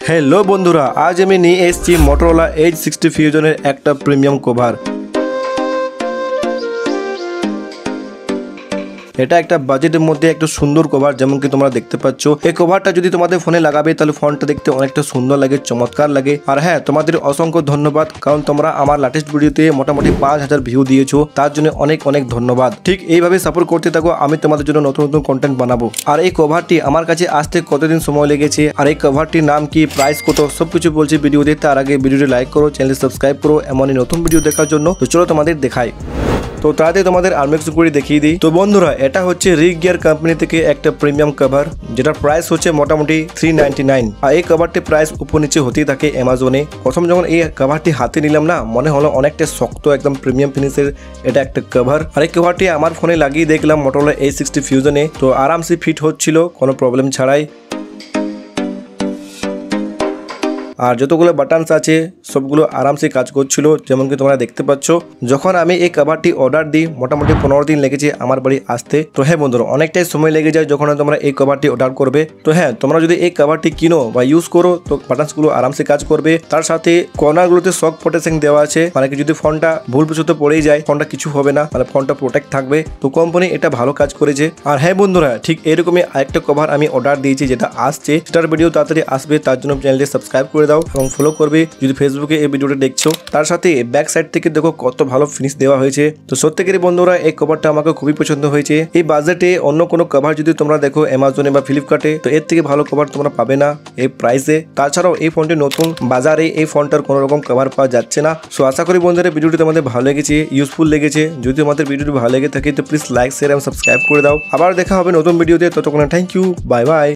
Hello बंधुरा आज हमें নিয়ে এসেছি Motorola Edge 60 Fusion একটা প্রিমিয়াম কভার। এটা একটা বাজেটের মধ্যে একটা সুন্দর কভার, যেমন কি তোমরা দেখতে পাচ্ছ। এই কভারটা যদি তোমাদের ফোনে লাগাবে তাহলে ফোনটা দেখতে অনেকটা সুন্দর লাগে, চমৎকার লাগে। আর হ্যাঁ, তোমাদের অসংখ্য ধন্যবাদ, কারণ তোমরা আমার লেটেস্ট ভিডিওতে মোটামুটি 5000 ভিউ দিয়েছো, তার জন্য অনেক অনেক ধন্যবাদ। ঠিক এইভাবে সাপোর্ট করতে থাকো, আমি তোমাদের জন্য নতুন নতুন কন্টেন্ট বানাবো। আর এই কভারটি আমার কাছে আসতে কতদিন সময় লেগেছে, আর এই কভারটির নাম কি, প্রাইস কত, সবকিছু বলছি ভিডিওতে। তার আগে ভিডিওটি লাইক করো, চ্যানেল সাবস্ক্রাইব করো এমনই নতুন ভিডিও দেখার জন্য। তো চলো তোমাদের দেখাই। তো তাড়াতাড়ি তোমাদের আনবক্সিং করে দেখিয়ে দিই। তো বন্ধুরা, এটা হচ্ছে রিগ গিয়ার কোম্পানি থেকে একটা প্রিমিয়াম কভার, যেটার প্রাইস হচ্ছে মোটামুটি 399। আর এই কভারটি প্রাইস উপর নিচে হতেই থাকে অ্যামাজনে। প্রথম যখন এই কভারটি হাতে নিলাম না, মনে হলো অনেকটা শক্ত, একদম প্রিমিয়াম ফিনিশের এটা একটা কভার। আর এই কভারটি আমার ফোনে লাগিয়ে দেখলাম Motorola Edge 60 Fusion-এ, তো আরামসে ফিট হচ্ছিল কোনো প্রবলেম ছাড়াই। আর যতগুলো বাটনস আছে সবগুলো আরামসে কাজ করছিল, যেমন কি তোমরা দেখতে পাচ্ছ। যখন আমি এই কভারটি অর্ডার দিই, মোটামুটি 15 দিন লেগেছে আমার বাড়ি আসতে। তো হ্যাঁ বন্ধুরা, অনেকটাই সময় লেগে যায় যখন তোমরা এই কভারটি অর্ডার করবে। তো হ্যাঁ, তোমরা যদি এই কভারটি কিনো বা ইউজ করো, তো বাটনসগুলো আরামসে কাজ করবে। তার সাথে কর্নারগুলোতে শক প্রোটেকশন দেওয়া আছে, মানে কি যদি ফোনটা ভুলবশত পড়েই যায়, ফোনটা কিছু হবে না, মানে ফোনটা প্রোটেক্ট থাকবে। তো কোম্পানি এটা ভালো কাজ করেছে। আর হ্যাঁ বন্ধুরা, ঠিক এরকমই আরেকটা কভার আমি অর্ডার দিয়েছি, যেটা আসছে, সেটার ভিডিও তাড়াতাড়ি আসবে। তার জন্য চ্যানেলটি সাবস্ক্রাইব করে দাও এবং ফলো করবে যদি ফেসবুকে এই ভিডিওটা দেখছো। তার সাথে ব্যাক সাইড থেকে দেখো কত ভালো ফিনিশ দেওয়া হয়েছে। তো সত্যিকারই বন্ধুরা, এই কভারটা আমাকে খুবই পছন্দ হয়েছে। এই বাজেটে অন্য কোনো কভার যদি তোমরা দেখো অ্যামাজনে বা ফ্লিপকার্টে, তো এর থেকে ভালো কভার তোমরা পাবে না এই প্রাইসে। তাছাড়াও এই ফোনটি নতুন, বাজারে এই ফোনটার কোনো রকম কভার পাওয়া যাচ্ছে না। সো আশা করি বন্ধুরা ভিডিওটি তোমাদের ভালো লেগেছে, ইউজফুল লেগেছে। যদি তোমাদের ভিডিওটি ভালো লেগে থাকে তো প্লিজ লাইক, শেয়ার এবং সাবস্ক্রাইব করে দাও। আবার দেখা হবে নতুন ভিডিওতে, ততক্ষণ থ্যাংক ইউ, বাই বাই।